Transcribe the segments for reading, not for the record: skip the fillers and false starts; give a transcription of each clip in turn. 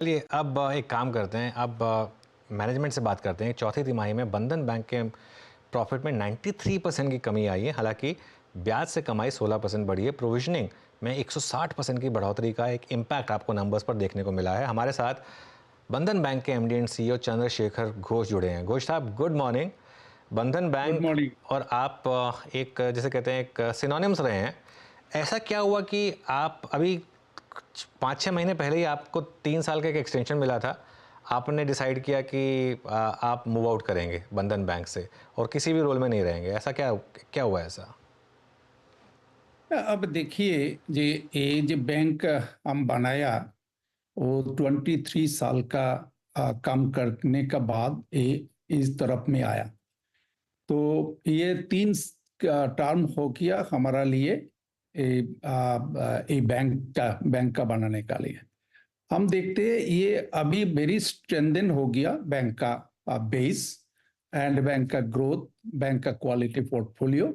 चलिए अब एक काम करते हैं। अब मैनेजमेंट से बात करते हैं। चौथी तिमाही में बंधन बैंक के प्रॉफिट में 93% की कमी आई है। हालांकि ब्याज से कमाई 16% बढ़ी है। प्रोविजनिंग में 160% की बढ़ोतरी का एक इम्पैक्ट आपको नंबर्स पर देखने को मिला है। हमारे साथ बंधन बैंक के MD and CEO Chandrashekhar Ghosh जुड़े हैं। घोष साहब, गुड मॉर्निंग। बंधन गुड बैंक मॉर्निंग। और आप एक जैसे कहते हैं एक सिनोनिम्स रहे हैं। ऐसा क्या हुआ कि आप अभी 5-6 महीने पहले ही आपको 3 साल का एक एक्सटेंशन मिला था, आपने डिसाइड किया कि आप मूव आउट करेंगे बंधन बैंक से और किसी भी रोल में नहीं रहेंगे? ऐसा क्या क्या हुआ ऐसा? अब देखिए, ये जो बैंक हम बनाया वो 23 साल का काम करने का बाद ये इस तरफ में आया। तो ये 3 टर्म हो गया हमारा लिए ये बैंक का बनाने का लिए। हम देखते हैं ये अभी वेरी स्ट्रेंथन हो गया बैंक का बेस एंड बैंक का ग्रोथ, बैंक का quality portfolio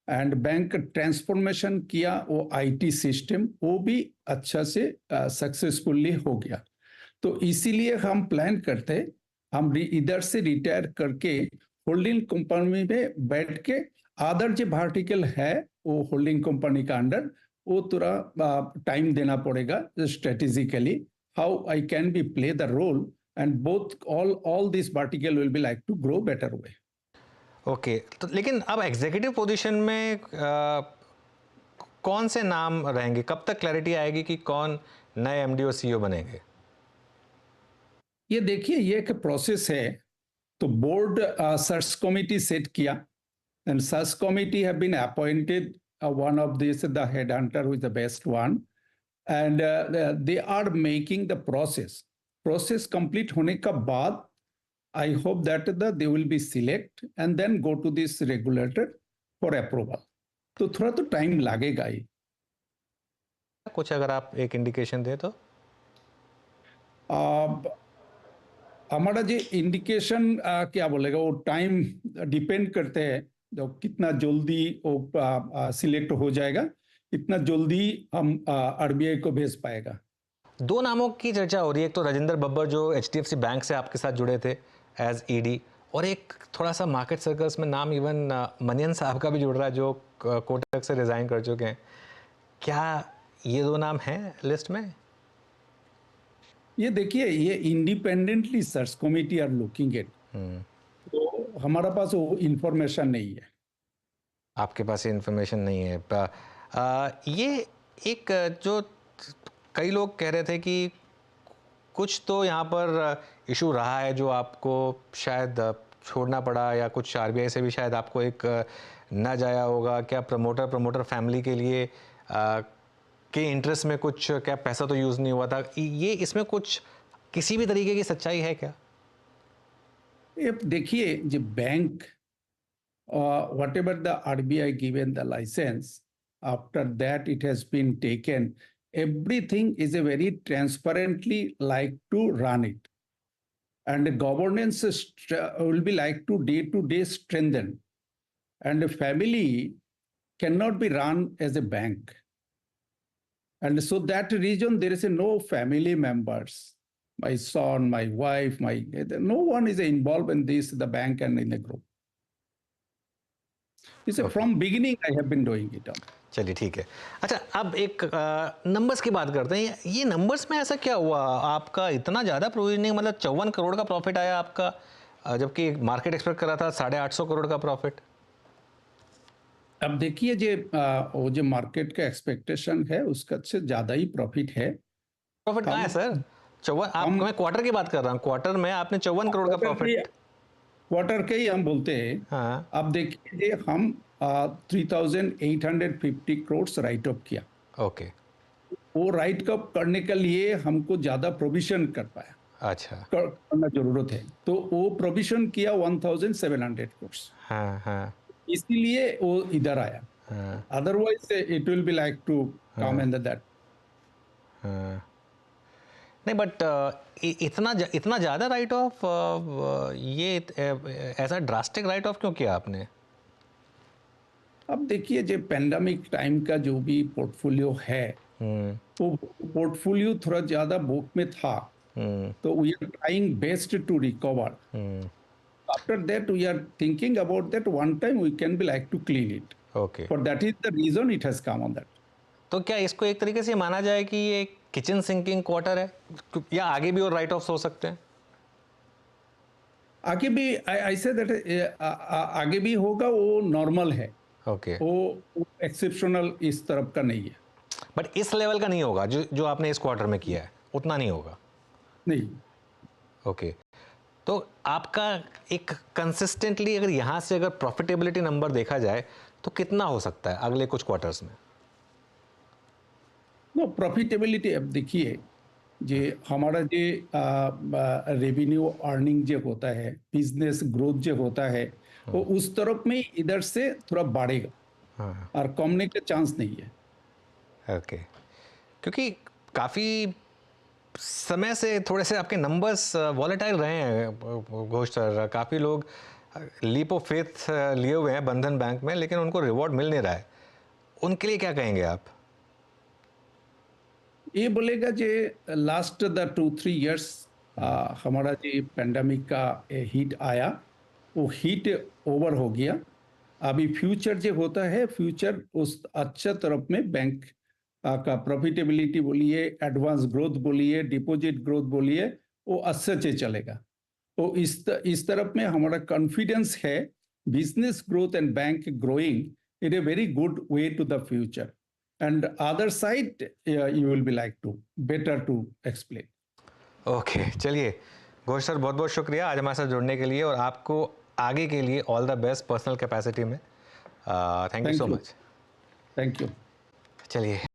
and bank transformation किया वो आईटी सिस्टम वो भी अच्छा से सक्सेसफुली हो गया। तो इसीलिए हम प्लान करते हम इधर से रिटायर करके होल्डिंग कंपनी में बैठ के अदर जो वर्टिकल है वो होल्डिंग कंपनी का अंडर वो थोड़ा टाइम देना पड़ेगा strategically how I can be play the role and both all this vertical will be like to grow better way. Okay, तो लेकिन अब एग्जीक्यूटिव पोजीशन में कौन से नाम रहेंगे? कब तक क्लैरिटी आएगी कि कौन नए एमडी और सीईओ बनेंगे? ये देखिए ये एक प्रोसेस है। तो बोर्ड सर्च कमिटी सेट किया and search committee have been appointed one of this the headhunter who is the best one and they are making the process complete होने का बाद I hope that they will be select and then go to this regulator for approval. तो थोड़ा तो time लगेगा ही। कुछ अगर आप एक इंडिकेशन दें तो? अब हमारा जो इंडिकेशन क्या बोलेगा वो टाइम डिपेंड करते हैं जो कितना जल्दी वो सिलेक्ट हो जाएगा, इतना जल्दी हम आरबीआई को भेज पाएगा। दो नामों की चर्चा हो रही है। एक तो राजेंद्र बब्बर जो एचडीएफसी बैंक से आपके साथ जुड़े थे एज ईडी, और एक थोड़ा सा मार्केट सर्कल्स में नाम इवन मनियन साहब का भी जुड़ रहा है जो कोटक से रिजाइन कर चुके हैं। क्या ये दो नाम हैं लिस्ट में? ये देखिए ये independently search committee are looking at, तो हमारा पास वो इंफॉर्मेशन नहीं है। आपके पास ये इन्फॉर्मेशन नहीं है। ये एक जो कई लोग कह रहे थे कि कुछ तो यहाँ पर इशू रहा है जो आपको शायद छोड़ना पड़ा, या कुछ आरबीआई से भी शायद आपको एक ना जाया होगा। क्या प्रमोटर फैमिली के लिए के इंटरेस्ट में कुछ, क्या पैसा तो यूज़ नहीं हुआ था? ये इसमें कुछ किसी भी तरीके की सच्चाई है क्या? ये देखिए जो bank whatever the RBI given the license, after that it has been taken, everything is a very transparently like to run it. And the governance will be like to day strengthen. And the family cannot be run as a bank. And so that reason there is no family members. My son, my wife, no one is involved in this, the bank and in the group. Okay, From beginning I have been doing it. चलिए ठीक है। अच्छा, अब एक numbers की बात करते हैं। ये नंबर्स में ऐसा क्या हुआ आपका इतना ज़्यादा प्रोविजनिंग, मतलब 54 करोड़ का प्रॉफिट आया आपका, जबकि मार्केट एक्सपेक्ट कर रहा था 850 करोड़ का प्रॉफिट? अब देखिए वो जो मार्केट का एक्सपेक्टेशन है उसका से ज्यादा ही प्रॉफिट है। प्रॉफिट कहाँ है हम सर? 54? आप, हम मैं क्वार्टर की बात कर रहा हूँ। क्वार्टर में आपने 54 करोड़ का प्रॉफिट। क्वार्टर के ही हम बोलते हैं। हाँ। अब देखिए हम 3,850 करोड़ राइट ऑफ किया। ओके। वो राइट ऑफ करने के लिए हमको ज्यादा प्रोविजन कर पाया, अच्छा। करना जरूरत है, तो वो प्रोविजन किया 1,700 करोड़, हाँ हाँ इसीलिए वो इधर आया। हाँ otherwise it will be like to come in that. हाँ। नहीं, बट इतना ज़्यादा राइट ऑफ, ये ऐसा ड्रास्टिक राइट ऑफ क्यों किया आपने? अब देखिए जो पेंडेमिक टाइम का जो भी पोर्टफोलियो है वो पोर्टफोलियो थोड़ा ज्यादा बुक में था, So we are trying best to recover. After that, we are thinking about that one time we can be like to clean it. Okay, For that is the reason it has come on that. तो क्या इसको एक तरीके से माना जाए कि ये किचन सिंकिंग क्वार्टर है, या आगे भी और राइट ऑफ्स हो सकते हैं? आगे भी आई से दैट आगे भी होगा, वो नॉर्मल है, ओके, वो एक्सेप्शनल इस तरफ का नहीं है। बट इस लेवल का नहीं होगा जो जो आपने इस क्वार्टर में किया है, उतना नहीं होगा। नहीं, ओके, तो आपका एक कंसिस्टेंटली अगर यहाँ से अगर प्रॉफिटेबिलिटी नंबर देखा जाए तो कितना हो सकता है अगले कुछ क्वार्टर्स में? नो प्रॉफिटेबिलिटी अब देखिए, जे हमारा जे रेवेन्यू अर्निंग जो होता है, बिजनेस ग्रोथ जो होता है, वो उस तरफ में इधर से थोड़ा बढ़ेगा हाँ, और कमने का चांस नहीं है। ओके, क्योंकि काफ़ी समय से थोड़े से आपके नंबर्स वॉलेटाइल रहे हैं घोष सर। काफ़ी लोग लीप ऑफ फेथ लिए हुए हैं बंधन बैंक में, लेकिन उनको रिवॉर्ड मिल नहीं रहा है। उनके लिए क्या कहेंगे आप? ये बोलेगा जे लास्ट द 2-3 इयर्स हमारा जे पेंडेमिक का हिट आया, वो हिट ओवर हो गया। अभी फ्यूचर जो होता है, फ्यूचर उस अच्छा तरफ में बैंक का प्रॉफिटेबिलिटी बोलिए, एडवांस ग्रोथ बोलिए, डिपॉजिट ग्रोथ बोलिए, वो अच्छे से चलेगा। तो इस तरफ में हमारा कॉन्फिडेंस है, business growth and bank growing in a very good way to the future. And other side, you will be like to better to explain. Okay, चलिए घोष सर, बहुत बहुत शुक्रिया आज हमारे साथ जुड़ने के लिए, और आपको आगे के लिए all the best personal capacity में। Thank you so much. Thank you. चलिए।